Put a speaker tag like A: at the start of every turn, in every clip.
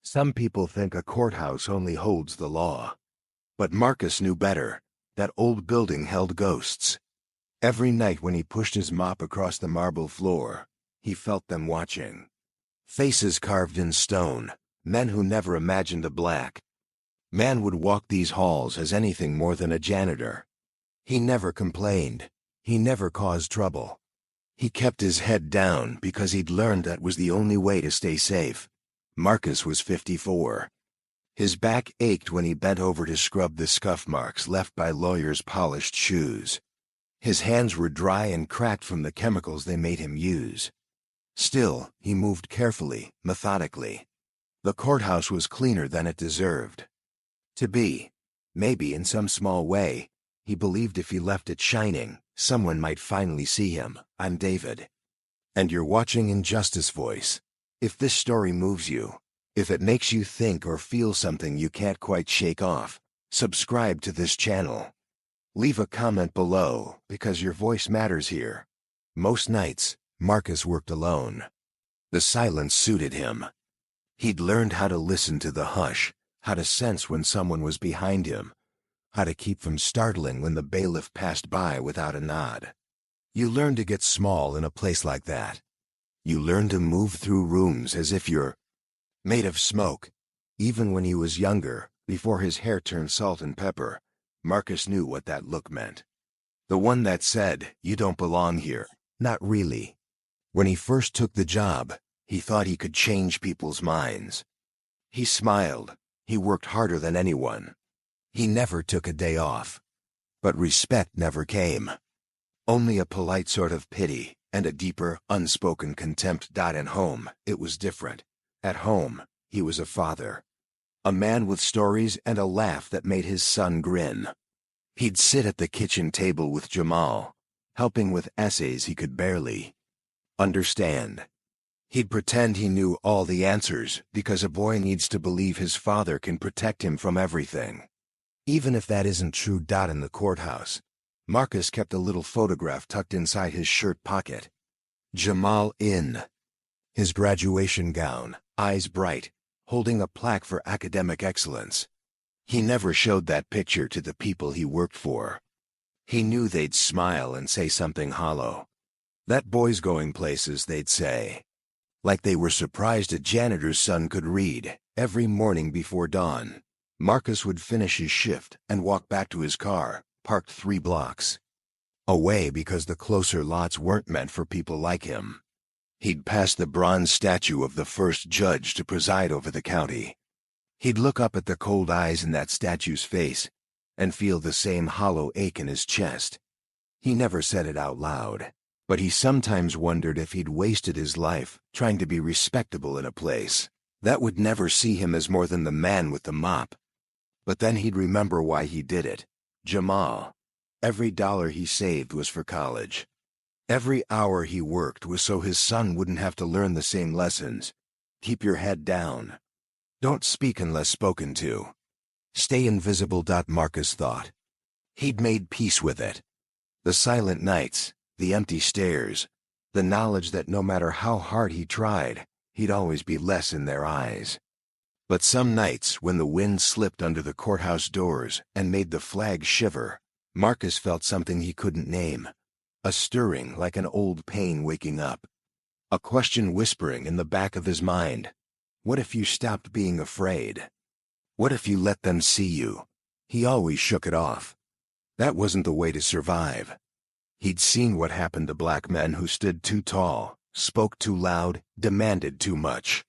A: Some people think a courthouse only holds the law. But Marcus knew better. That old building held ghosts. Every night when he pushed his mop across the marble floor, he felt them watching. Faces carved in stone, men who never imagined a black man would walk these halls as anything more than a janitor. He never complained. He never caused trouble. He kept his head down because he'd learned that was the only way to stay safe. Marcus was 54. His back ached when he bent over to scrub the scuff marks left by lawyers' polished shoes. His hands were dry and cracked from the chemicals they made him use. Still, he moved carefully, methodically. The courthouse was cleaner than it deserved to be. Maybe in some small way, he believed if he left it shining, someone might finally see him. I'm David. And you're watching Injustice Voice. If this story moves you, if it makes you think or feel something you can't quite shake off, subscribe to this channel. Leave a comment below, because your voice matters here. Most nights, Marcus worked alone. The silence suited him. He'd learned how to listen to the hush, how to sense when someone was behind him, how to keep from startling when the bailiff passed by without a nod. You learn to get small in a place like that. You learn to move through rooms as if you're made of smoke. Even when he was younger, before his hair turned salt and pepper, Marcus knew what that look meant. The one that said, "You don't belong here." Not really. When he first took the job, he thought he could change people's minds. He smiled. He worked harder than anyone. He never took a day off. But respect never came. Only a polite sort of pity, and a deeper, unspoken contempt. At home, it was different. At home, he was a father. A man with stories and a laugh that made his son grin. He'd sit at the kitchen table with Jamal, helping with essays he could barely understand. He'd pretend he knew all the answers because a boy needs to believe his father can protect him from everything. Even if that isn't true. In the courthouse, Marcus kept a little photograph tucked inside his shirt pocket. Jamal in his graduation gown, eyes bright, holding a plaque for academic excellence. He never showed that picture to the people he worked for. He knew they'd smile and say something hollow. "That boy's going places," they'd say. Like they were surprised a janitor's son could read. Every morning before dawn, Marcus would finish his shift and walk back to his car, parked 3 blocks away because the closer lots weren't meant for people like him. He'd pass the bronze statue of the first judge to preside over the county. He'd look up at the cold eyes in that statue's face and feel the same hollow ache in his chest. He never said it out loud, but he sometimes wondered if he'd wasted his life trying to be respectable in a place that would never see him as more than the man with the mop. But then he'd remember why he did it. Jamal. Every dollar he saved was for college. Every hour he worked was so his son wouldn't have to learn the same lessons. Keep your head down. Don't speak unless spoken to. Stay invisible. Marcus thought. He'd made peace with it. The silent nights, the empty stares, the knowledge that no matter how hard he tried, he'd always be less in their eyes. But some nights, when the wind slipped under the courthouse doors and made the flag shiver, Marcus felt something he couldn't name. A stirring like an old pain waking up. A question whispering in the back of his mind. What if you stopped being afraid? What if you let them see you? He always shook it off. That wasn't the way to survive. He'd seen what happened to black men who stood too tall, spoke too loud, demanded too much.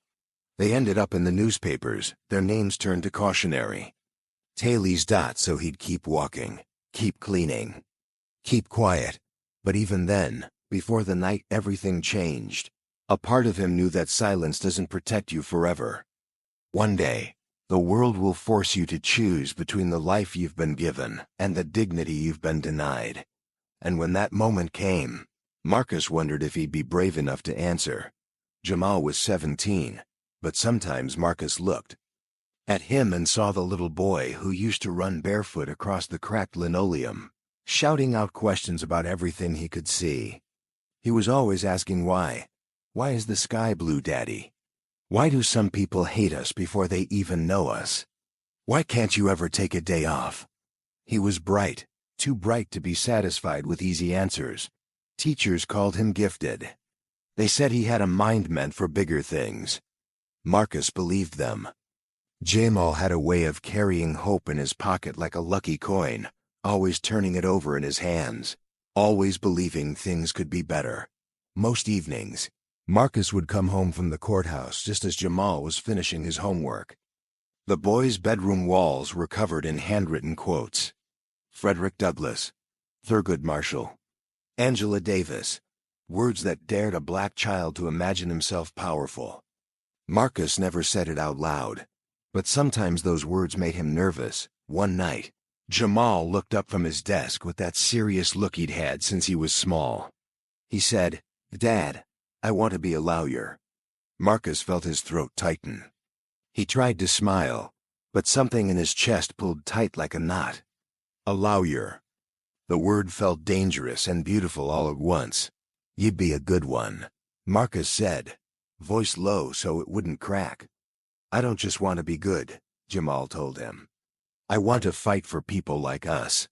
A: They ended up in the newspapers, their names turned to cautionary. Tailies. So he'd keep walking, keep cleaning, keep quiet. But even then, before the night everything changed. A part of him knew that silence doesn't protect you forever. One day, the world will force you to choose between the life you've been given and the dignity you've been denied. And when that moment came, Marcus wondered if he'd be brave enough to answer. Jamal was 17, but sometimes Marcus looked at him and saw the little boy who used to run barefoot across the cracked linoleum, shouting out questions about everything he could see. He was always asking why. Why is the sky blue, Daddy? Why do some people hate us before they even know us? Why can't you ever take a day off? He was bright, too bright to be satisfied with easy answers. Teachers called him gifted. They said he had a mind meant for bigger things. Marcus believed them. Jamal had a way of carrying hope in his pocket like a lucky coin, always turning it over in his hands, always believing things could be better. Most evenings, Marcus would come home from the courthouse just as Jamal was finishing his homework. The boys' bedroom walls were covered in handwritten quotes. Frederick Douglass, Thurgood Marshall, Angela Davis, words that dared a black child to imagine himself powerful. Marcus never said it out loud, but sometimes those words made him nervous. One night, Jamal looked up from his desk with that serious look he'd had since he was small. He said, "Dad, I want to be a lawyer." Marcus felt his throat tighten. He tried to smile, but something in his chest pulled tight like a knot. A lawyer. The word felt dangerous and beautiful all at once. "You'd be a good one," Marcus said, voice low so it wouldn't crack. "I don't just want to be good," Jamal told him. "I want to fight for people like us.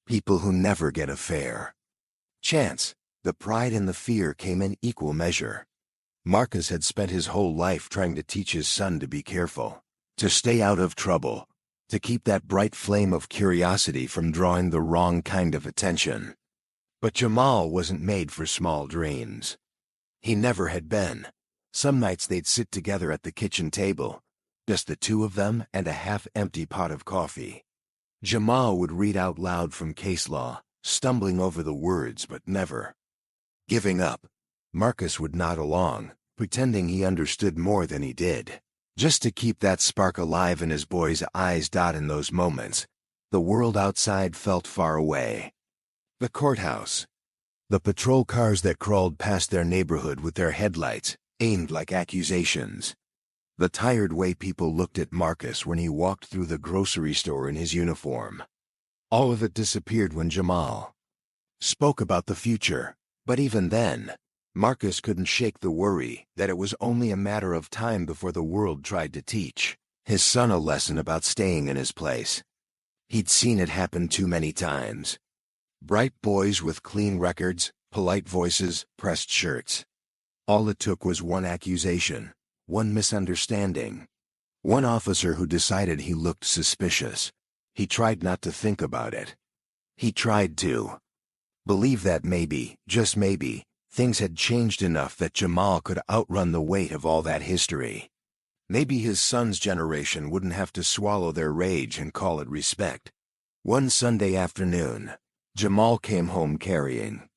A: People who never get a fair chance." The pride and the fear came in equal measure. Marcus had spent his whole life trying to teach his son to be careful, to stay out of trouble, to keep that bright flame of curiosity from drawing the wrong kind of attention. But Jamal wasn't made for small dreams. He never had been. Some nights they'd sit together at the kitchen table, just the two of them and a half-empty pot of coffee. Jamal would read out loud from case law, stumbling over the words but never giving up. Marcus would nod along, pretending he understood more than he did, just to keep that spark alive in his boy's eyes. In those moments, the world outside felt far away. The courthouse. The patrol cars that crawled past their neighborhood with their headlights aimed like accusations. The tired way people looked at Marcus when he walked through the grocery store in his uniform. All of it disappeared when Jamal spoke about the future. But even then, Marcus couldn't shake the worry that it was only a matter of time before the world tried to teach his son a lesson about staying in his place. He'd seen it happen too many times. Bright boys with clean records, polite voices, pressed shirts. All it took was one accusation, one misunderstanding. One officer who decided he looked suspicious. He tried not to think about it. He tried to believe that maybe, just maybe, things had changed enough that Jamal could outrun the weight of all that history. Maybe his son's generation wouldn't have to swallow their rage and call it respect. One Sunday afternoon, Jamal came home carrying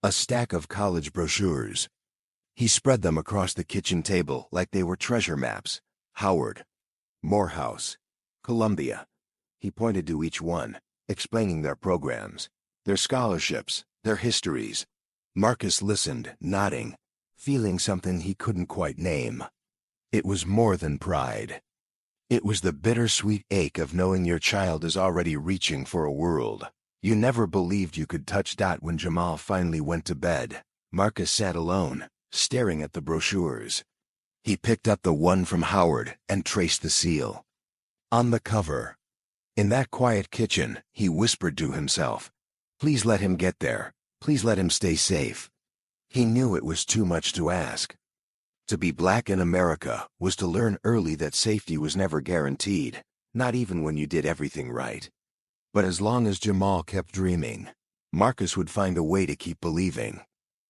A: a stack of college brochures. He spread them across the kitchen table like they were treasure maps. Howard, Morehouse, Columbia. He pointed to each one, explaining their programs, their scholarships, their histories. Marcus listened, nodding, feeling something he couldn't quite name. It was more than pride. It was the bittersweet ache of knowing your child is already reaching for a world you never believed you could touch. When Jamal finally went to bed, Marcus sat alone, staring at the brochures. He picked up the one from Howard and traced the seal on the cover. In that quiet kitchen, he whispered to himself, "Please let him get there. Please let him stay safe." He knew it was too much to ask. To be black in America was to learn early that safety was never guaranteed, not even when you did everything right. But as long as Jamal kept dreaming, Marcus would find a way to keep believing.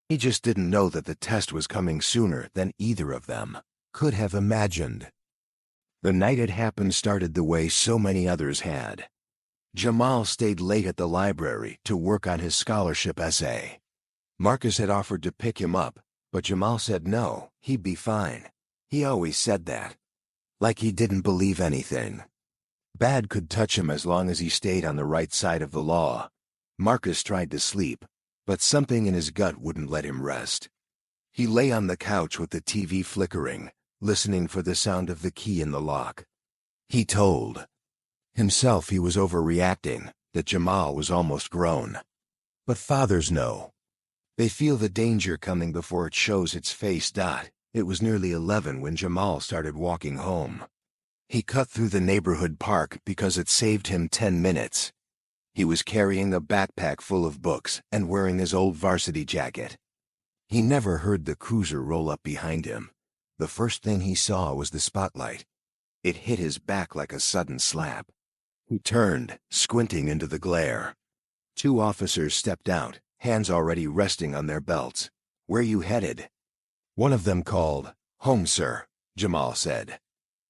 A: He just didn't know that the test was coming sooner than either of them could have imagined. The night it happened started the way so many others had. Jamal stayed late at the library to work on his scholarship essay. Marcus had offered to pick him up, but Jamal said no, he'd be fine. He always said that. Like he didn't believe anything bad could touch him as long as he stayed on the right side of the law. Marcus tried to sleep, but something in his gut wouldn't let him rest. He lay on the couch with the TV flickering, listening for the sound of the key in the lock. He told himself he was overreacting, that Jamal was almost grown. But fathers know. They feel the danger coming before it shows its face. It was nearly 11 when Jamal started walking home. He cut through the neighborhood park because it saved him 10 minutes. He was carrying a backpack full of books and wearing his old varsity jacket. He never heard the cruiser roll up behind him. The first thing he saw was the spotlight. It hit his back like a sudden slap. He turned, squinting into the glare. 2 officers stepped out, hands already resting on their belts. "Where you headed?" One of them called. "Home, sir," Jamal said.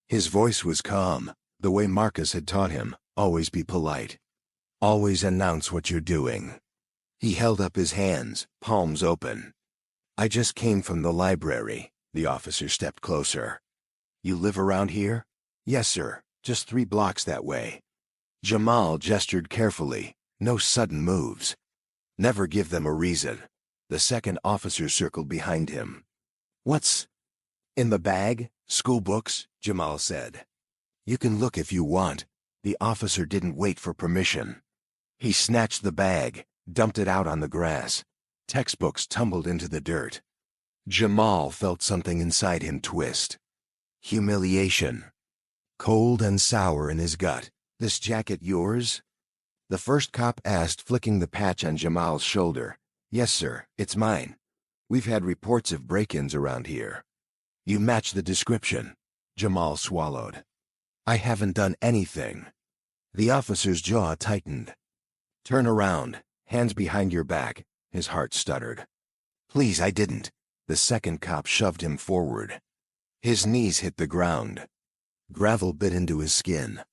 A: His voice was calm, the way Marcus had taught him. Always be polite. Always announce what you're doing. He held up his hands, palms open. "I just came from the library." The officer stepped closer. "You live around here?" "Yes, sir, just 3 blocks that way." Jamal gestured carefully. No sudden moves. "Never give them a reason." The second officer circled behind him. "What's in the bag?" "School books," Jamal said. "You can look if you want." The officer didn't wait for permission. He snatched the bag, dumped it out on the grass. Textbooks tumbled into the dirt. Jamal felt something inside him twist. Humiliation. Cold and sour in his gut. "This jacket yours?" The first cop asked, flicking the patch on Jamal's shoulder. "Yes, sir, it's mine. We've had reports of break-ins around here." "You match the description." Jamal swallowed. "I haven't done anything." The officer's jaw tightened. "Turn around, hands behind your back." His heart stuttered. "Please, I didn't." The second cop shoved him forward. His knees hit the ground. Gravel bit into his skin.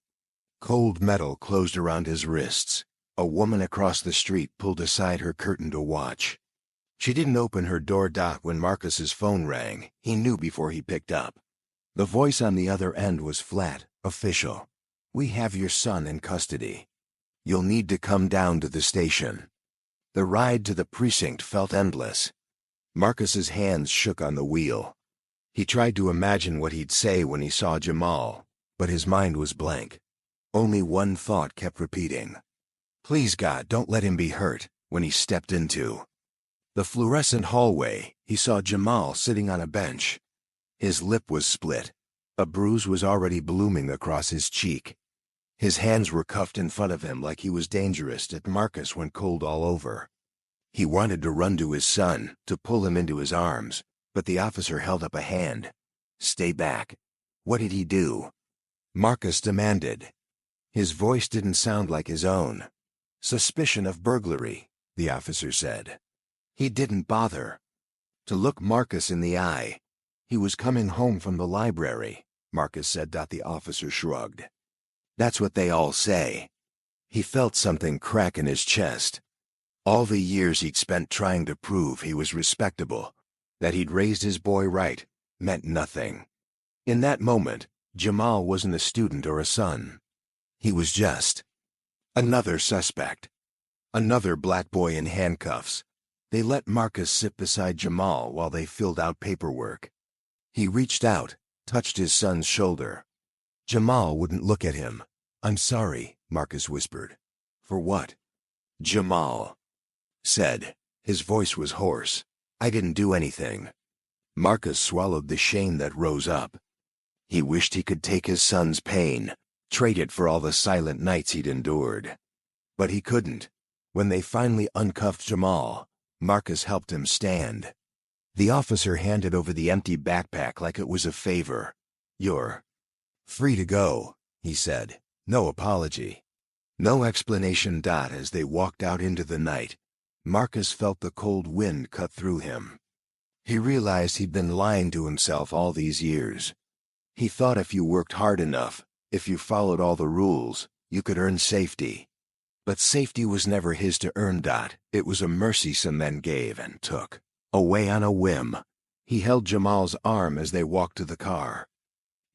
A: Cold metal closed around his wrists. A woman across the street pulled aside her curtain to watch. She didn't open her door. When Marcus's phone rang, he knew before he picked up. The voice on the other end was flat, official. "We have your son in custody. You'll need to come down to the station." The ride to the precinct felt endless. Marcus's hands shook on the wheel. He tried to imagine what he'd say when he saw Jamal, but his mind was blank. Only one thought kept repeating. "Please, God, don't let him be hurt." When he stepped into the fluorescent hallway, he saw Jamal sitting on a bench. His lip was split. A bruise was already blooming across his cheek. His hands were cuffed in front of him like he was dangerous. Marcus went cold all over. He wanted to run to his son, to pull him into his arms, but the officer held up a hand. "Stay back." "What did he do?" Marcus demanded. His voice didn't sound like his own. "Suspicion of burglary," the officer said. He didn't bother to look Marcus in the eye. "He was coming home from the library," Marcus said. The officer shrugged. "That's what they all say." He felt something crack in his chest. All the years he'd spent trying to prove he was respectable, that he'd raised his boy right, meant nothing. In that moment, Jamal wasn't a student or a son. He was just another suspect. Another black boy in handcuffs. They let Marcus sit beside Jamal while they filled out paperwork. He reached out, touched his son's shoulder. Jamal wouldn't look at him. "I'm sorry," Marcus whispered. "For what?" Jamal said. His voice was hoarse. "I didn't do anything." Marcus swallowed the shame that rose up. He wished he could take his son's pain, trade it for all the silent nights he'd endured. But he couldn't. When they finally uncuffed Jamal, Marcus helped him stand. The officer handed over the empty backpack like it was a favor. "You're free to go," he said. No apology. No explanation. As they walked out into the night, Marcus felt the cold wind cut through him. He realized he'd been lying to himself all these years. He thought if you worked hard enough, if you followed all the rules, you could earn safety. But safety was never his to earn. It was a mercy some men gave and took away on a whim. He held Jamal's arm as they walked to the car.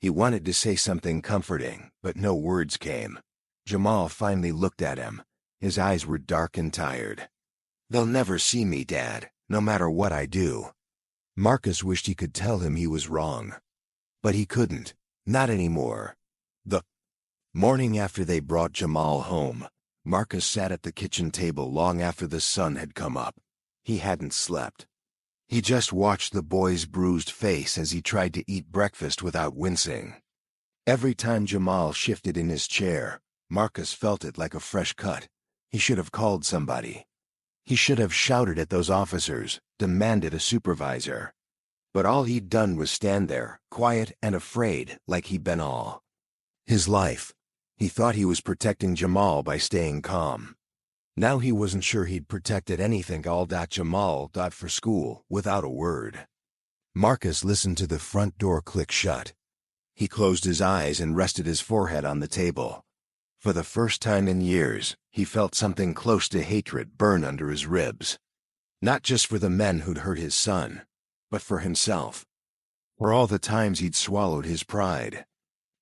A: He wanted to say something comforting, but no words came. Jamal finally looked at him. His eyes were dark and tired. "They'll never see me, Dad, no matter what I do." Marcus wished he could tell him he was wrong. But he couldn't. Not anymore. The morning after they brought Jamal home, Marcus sat at the kitchen table long after the sun had come up. He hadn't slept. He just watched the boy's bruised face as he tried to eat breakfast without wincing. Every time Jamal shifted in his chair, Marcus felt it like a fresh cut. He should have called somebody. He should have shouted at those officers, demanded a supervisor. But all he'd done was stand there, quiet and afraid, like he'd been all his life. He thought he was protecting Jamal by staying calm. Now he wasn't sure he'd protected anything all that Jamal dot for school without a word. Marcus listened to the front door click shut. He closed his eyes and rested his forehead on the table. For the first time in years, he felt something close to hatred burn under his ribs. Not just for the men who'd hurt his son, but for himself. For all the times he'd swallowed his pride.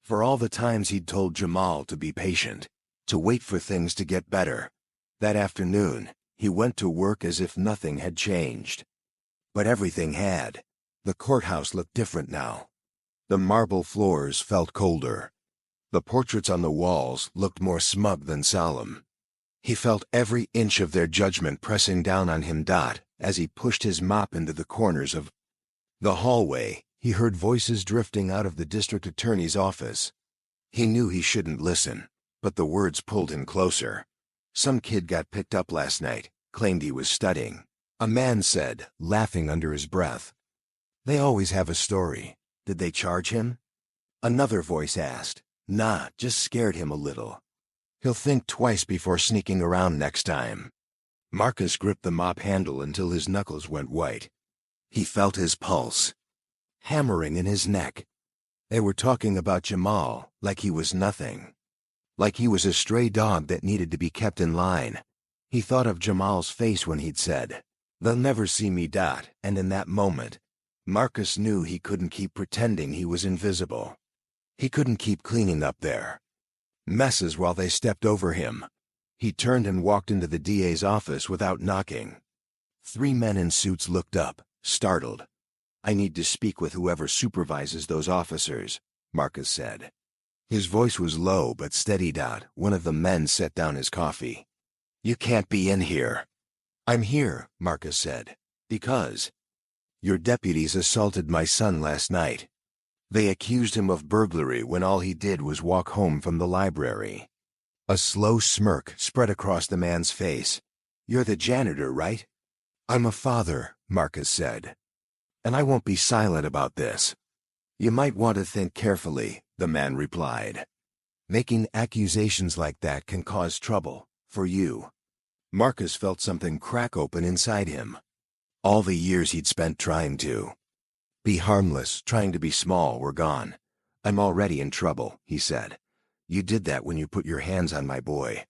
A: For all the times he'd told Jamal to be patient, to wait for things to get better. That afternoon, he went to work as if nothing had changed. But everything had. The courthouse looked different now. The marble floors felt colder. The portraits on the walls looked more smug than solemn. He felt every inch of their judgment pressing down on him. As he pushed his mop into the corners of the hallway, he heard voices drifting out of the district attorney's office. He knew he shouldn't listen, but the words pulled him closer. Some kid got picked up last night, claimed he was studying. A man said, laughing under his breath. They always have a story. Did they charge him? Another voice asked. Nah, just scared him a little. He'll think twice before sneaking around next time. Marcus gripped the mop handle until his knuckles went white. He felt his pulse hammering in his neck. They were talking about Jamal like he was nothing. Like he was a stray dog that needed to be kept in line. He thought of Jamal's face when he'd said, "They'll never see me." And in that moment, Marcus knew he couldn't keep pretending he was invisible. He couldn't keep cleaning up their messes while they stepped over him. He turned and walked into the DA's office without knocking. 3 men in suits looked up, startled. "I need to speak with whoever supervises those officers," Marcus said. His voice was low but steady. One of the men set down his coffee. "You can't be in here." "I'm here," Marcus said, "because your deputies assaulted my son last night. They accused him of burglary when all he did was walk home from the library." A slow smirk spread across the man's face. "You're the janitor, right?" "I'm a father," Marcus said. "And I won't be silent about this." "You might want to think carefully," the man replied. "Making accusations like that can cause trouble, for you." Marcus felt something crack open inside him. All the years he'd spent trying to be harmless, trying to be small, were gone. "I'm already in trouble," he said. "You did that when you put your hands on my boy."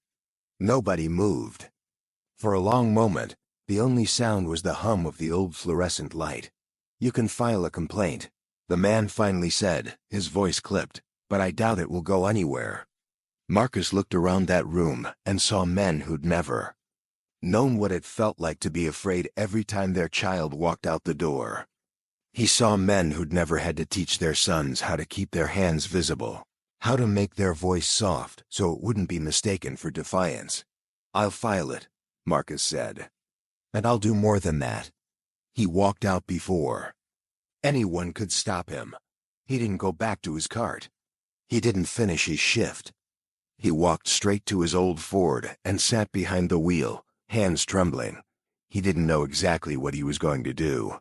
A: Nobody moved. For a long moment, the only sound was the hum of the old fluorescent light. "You can file a complaint," the man finally said, his voice clipped, "but I doubt it will go anywhere." Marcus looked around that room and saw men who'd never known what it felt like to be afraid every time their child walked out the door. He saw men who'd never had to teach their sons how to keep their hands visible, how to make their voice soft so it wouldn't be mistaken for defiance. "I'll file it," Marcus said. "And I'll do more than that." He walked out before anyone could stop him. He didn't go back to his cart. He didn't finish his shift. He walked straight to his old Ford and sat behind the wheel, hands trembling. He didn't know exactly what he was going to do.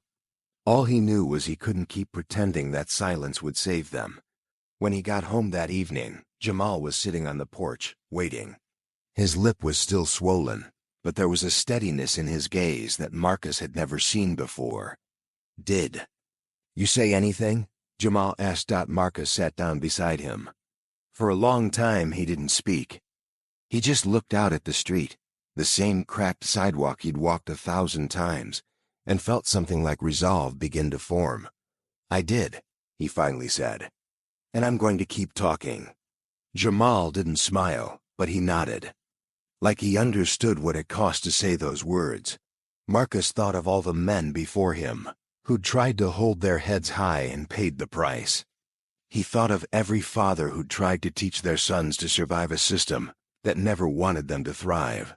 A: All he knew was he couldn't keep pretending that silence would save them. When he got home that evening, Jamal was sitting on the porch, waiting. His lip was still swollen, but there was a steadiness in his gaze that Marcus had never seen before. "Did you say anything?" Jamal asked. Marcus sat down beside him. For a long time he didn't speak. He just looked out at the street, the same cracked sidewalk he'd walked 1,000 times, and felt something like resolve begin to form. "I did," he finally said. "And I'm going to keep talking." Jamal didn't smile, but he nodded. Like he understood what it cost to say those words. Marcus thought of all the men before him, who'd tried to hold their heads high and paid the price. He thought of every father who'd tried to teach their sons to survive a system that never wanted them to thrive.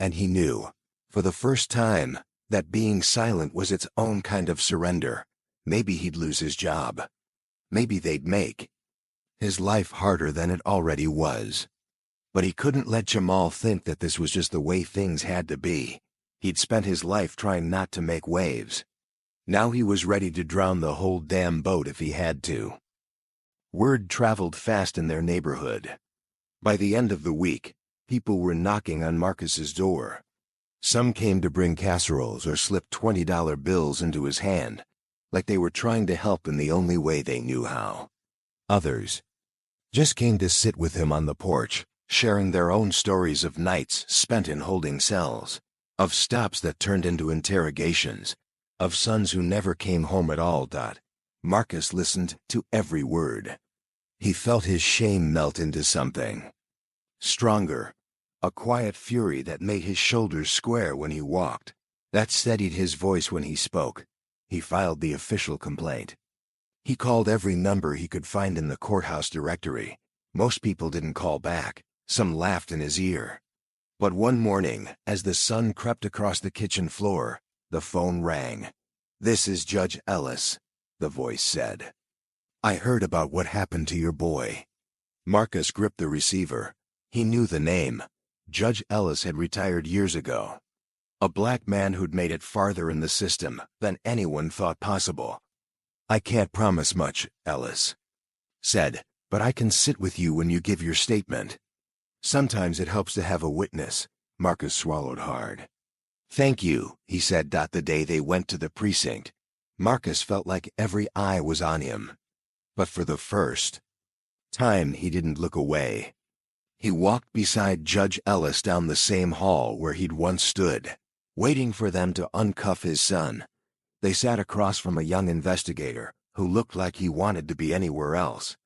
A: And he knew, for the first time, That being silent was its own kind of surrender. Maybe he'd lose his job. Maybe they'd make his life harder than it already was. But he couldn't let Jamal think that this was just the way things had to be. He'd spent his life trying not to make waves. Now he was ready to drown the whole damn boat if he had to. Word traveled fast in their neighborhood. By the end of the week, people were knocking on Marcus's door. Some came to bring casseroles or slip $20 bills into his hand, like they were trying to help in the only way they knew how. Others just came to sit with him on the porch, sharing their own stories of nights spent in holding cells, of stops that turned into interrogations, of sons who never came home at all. Marcus listened to every word. He felt his shame melt into something stronger, a quiet fury that made his shoulders square when he walked, that steadied his voice when he spoke. He filed the official complaint. He called every number he could find in the courthouse directory. Most people didn't call back. Some laughed in his ear. But one morning, as the sun crept across the kitchen floor, the phone rang. "This is Judge Ellis," the voice said. "I heard about what happened to your boy." Marcus gripped the receiver. He knew the name. Judge Ellis had retired years ago. A black man who'd made it farther in the system than anyone thought possible. "I can't promise much," Ellis said, "but I can sit with you when you give your statement." "Sometimes it helps to have a witness." Marcus swallowed hard. "Thank you," he said. The day they went to the precinct, Marcus felt like every eye was on him. But for the first time, he didn't look away. He walked beside Judge Ellis down the same hall where he'd once stood, waiting for them to uncuff his son. They sat across from a young investigator who looked like he wanted to be anywhere else.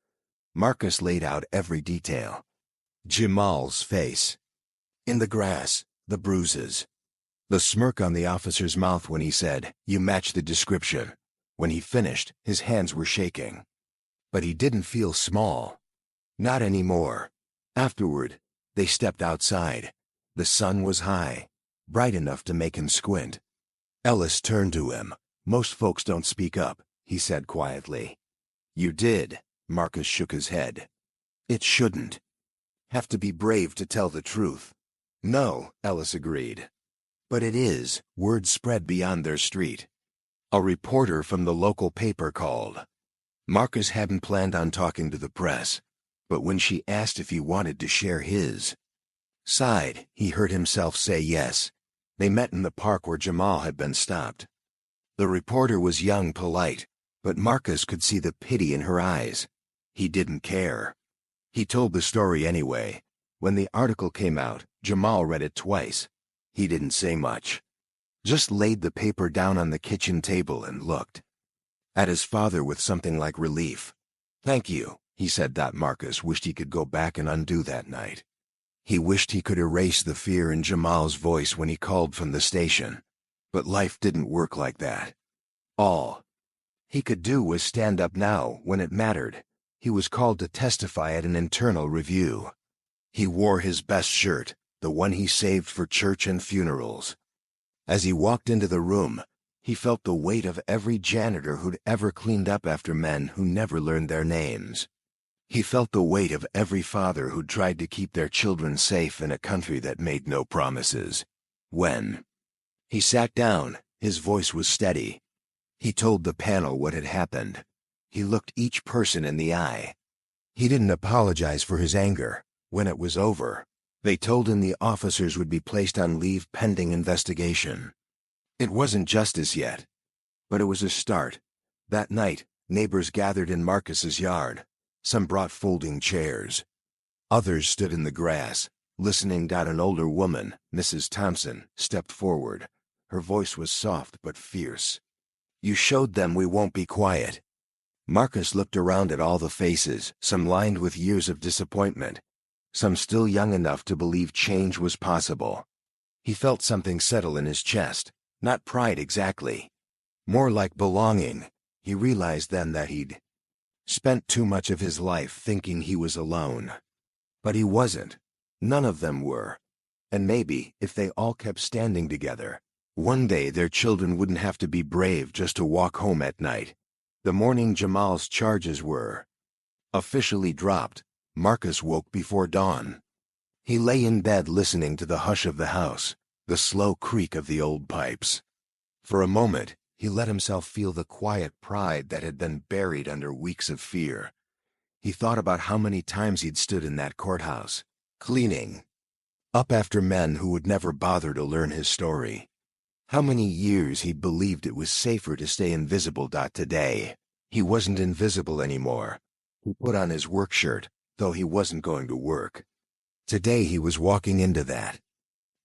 A: Marcus laid out every detail. Jamal's face. In the grass, the bruises. The smirk on the officer's mouth when he said, "You match the description." When he finished, his hands were shaking. But he didn't feel small. Not anymore. Afterward, they stepped outside. The sun was high, bright enough to make him squint. Ellis turned to him. "Most folks don't speak up," he said quietly. "You did." Marcus shook his head. "It shouldn't have to be brave to tell the truth." "No," Ellis agreed. "But it is." Word spread beyond their street. A reporter from the local paper called. Marcus hadn't planned on talking to the press, but when she asked if he wanted to share his side, he heard himself say yes. They met in the park where Jamal had been stopped. The reporter was young, polite, but Marcus could see the pity in her eyes. He didn't care. He told the story anyway. When the article came out, Jamal read it twice. He didn't say much. Just laid the paper down on the kitchen table and looked at his father with something like relief. "Thank you," he said. Marcus wished he could go back and undo that night. He wished he could erase the fear in Jamal's voice when he called from the station. But life didn't work like that. All he could do was stand up now when it mattered. He was called to testify at an internal review. He wore his best shirt, the one he saved for church and funerals. As he walked into the room, he felt the weight of every janitor who'd ever cleaned up after men who never learned their names. He felt the weight of every father who'd tried to keep their children safe in a country that made no promises. When he sat down, his voice was steady. He told the panel what had happened. He looked each person in the eye. He didn't apologize for his anger. When it was over, they told him the officers would be placed on leave pending investigation. It wasn't justice yet, but it was a start. That night, neighbors gathered in Marcus's yard. Some brought folding chairs. Others stood in the grass, listening. An older woman, Mrs. Thompson, stepped forward. Her voice was soft but fierce. "You showed them we won't be quiet." Marcus looked around at all the faces, some lined with years of disappointment, some still young enough to believe change was possible. He felt something settle in his chest, not pride exactly, more like belonging. He realized then that he'd spent too much of his life thinking he was alone. But he wasn't. None of them were. And maybe, if they all kept standing together, One day their children wouldn't have to be brave just to walk home at night. The morning Jamal's charges were officially dropped, Marcus woke before dawn. He lay in bed listening to the hush of the house, the slow creak of the old pipes. For a moment, he let himself feel the quiet pride that had been buried under weeks of fear. He thought about how many times he'd stood in that courthouse, cleaning up after men who would never bother to learn his story. How many years he'd believed it was safer to stay invisible. Today, he wasn't invisible anymore. He put on his work shirt, though he wasn't going to work. Today he was walking into that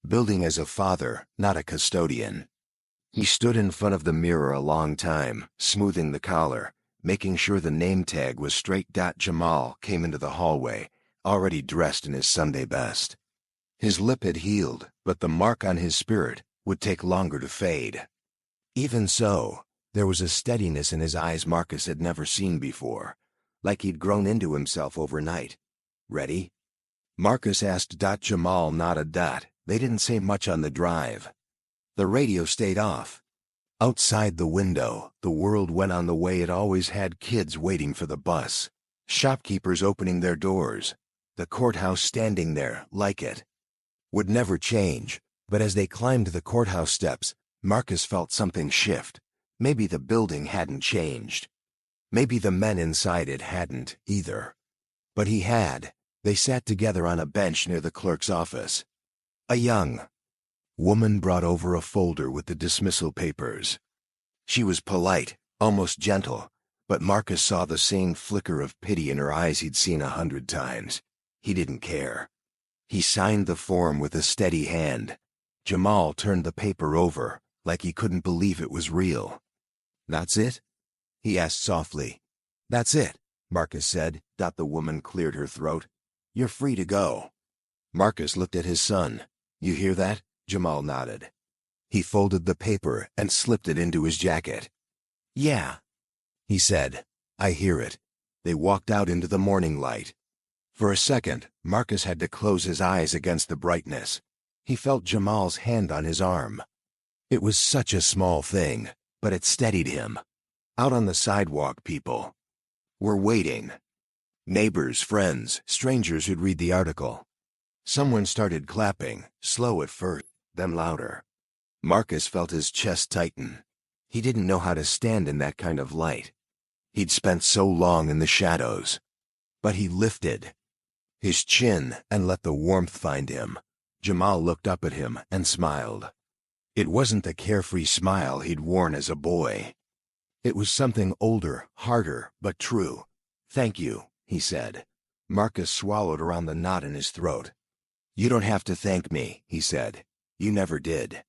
A: building as a father, not a custodian. He stood in front of the mirror a long time, smoothing the collar, making sure the name tag was straight. Jamal came into the hallway, already dressed in his Sunday best. His lip had healed, but the mark on his spirit would take longer to fade. Even so, there was a steadiness in his eyes Marcus had never seen before, like he'd grown into himself overnight. "Ready?" Marcus asked. Jamal nodded. They didn't say much on the drive. The radio stayed off. Outside the window, the world went on the way it always had, kids waiting for the bus, shopkeepers opening their doors, the courthouse standing there like it would never change. But as they climbed the courthouse steps, Marcus felt something shift. Maybe the building hadn't changed. Maybe the men inside it hadn't either. But he had. They sat together on a bench near the clerk's office. A young woman brought over a folder with the dismissal papers. She was polite, almost gentle, but Marcus saw the same flicker of pity in her eyes he'd seen 100 times. He didn't care. He signed the form with a steady hand. Jamal turned the paper over, like he couldn't believe it was real. "That's it?" he asked softly. "That's it," Marcus said. The woman cleared her throat. "You're free to go." Marcus looked at his son. "You hear that?" Jamal nodded. He folded the paper and slipped it into his jacket. "Yeah," he said. "I hear it." They walked out into the morning light. For a second, Marcus had to close his eyes against the brightness. He felt Jamal's hand on his arm. It was such a small thing, but it steadied him. Out on the sidewalk, people were waiting. Neighbors, friends, strangers who'd read the article. Someone started clapping, slow at first, then louder. Marcus felt his chest tighten. He didn't know how to stand in that kind of light. He'd spent so long in the shadows. But he lifted his chin and let the warmth find him. Jamal looked up at him and smiled. It wasn't the carefree smile he'd worn as a boy. It was something older, harder, but true. "Thank you," he said. Marcus swallowed around the knot in his throat. "You don't have to thank me," he said. "You never did."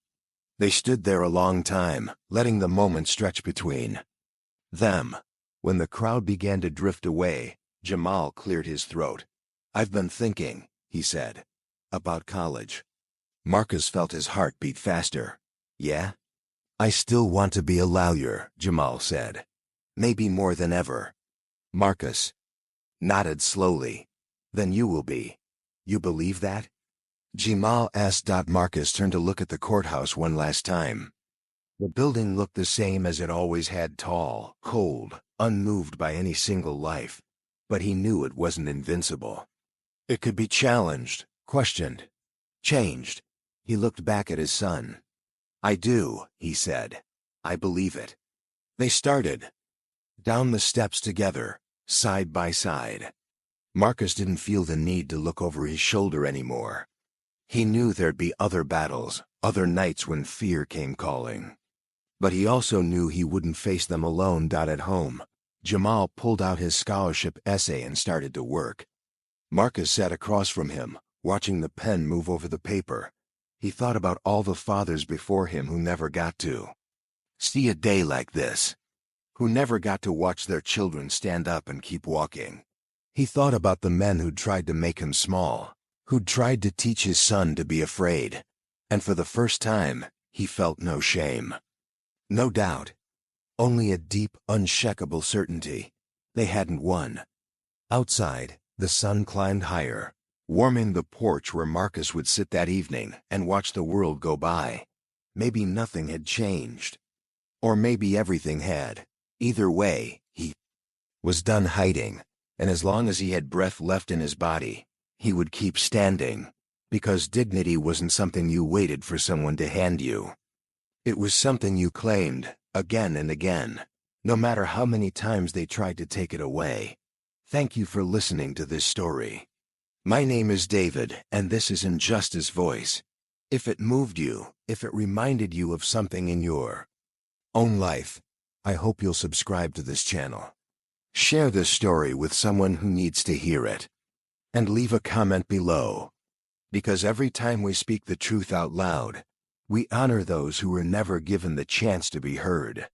A: They stood there a long time, letting the moment stretch between them. When the crowd began to drift away, Jamal cleared his throat. "I've been thinking," he said, "about college." Marcus felt his heart beat faster. "Yeah?" "I still want to be a lawyer," Jamal said. "Maybe more than ever." Marcus nodded slowly. "Then you will be. You believe that?" Jamal asked. Marcus turned to look at the courthouse one last time. The building looked the same as it always had, tall, cold, unmoved by any single life. But he knew it wasn't invincible. It could be challenged, questioned, changed. He looked back at his son. "I do," he said. "I believe it." They started down the steps together, side by side. Marcus didn't feel the need to look over his shoulder anymore. He knew there'd be other battles, other nights when fear came calling. But he also knew he wouldn't face them alone. At home, Jamal pulled out his scholarship essay and started to work. Marcus sat across from him, watching the pen move over the paper. He thought about all the fathers before him who never got to see a day like this, who never got to watch their children stand up and keep walking. He thought about the men who'd tried to make him small, who'd tried to teach his son to be afraid. And for the first time, he felt no shame. No doubt. Only a deep, unshakable certainty. They hadn't won. Outside, the sun climbed higher, warming the porch where Marcus would sit that evening and watch the world go by. maybe nothing had changed. Or maybe everything had. Either way, he was done hiding, and as long as he had breath left in his body, he would keep standing. Because dignity wasn't something you waited for someone to hand you. It was something you claimed, again and again, no matter how many times they tried to take it away. Thank you for listening to this story. My name is David, and this is Injustice Voice. If it moved you, if it reminded you of something in your own life, I hope you'll subscribe to this channel. Share this story with someone who needs to hear it. And leave a comment below. Because every time we speak the truth out loud, we honor those who were never given the chance to be heard.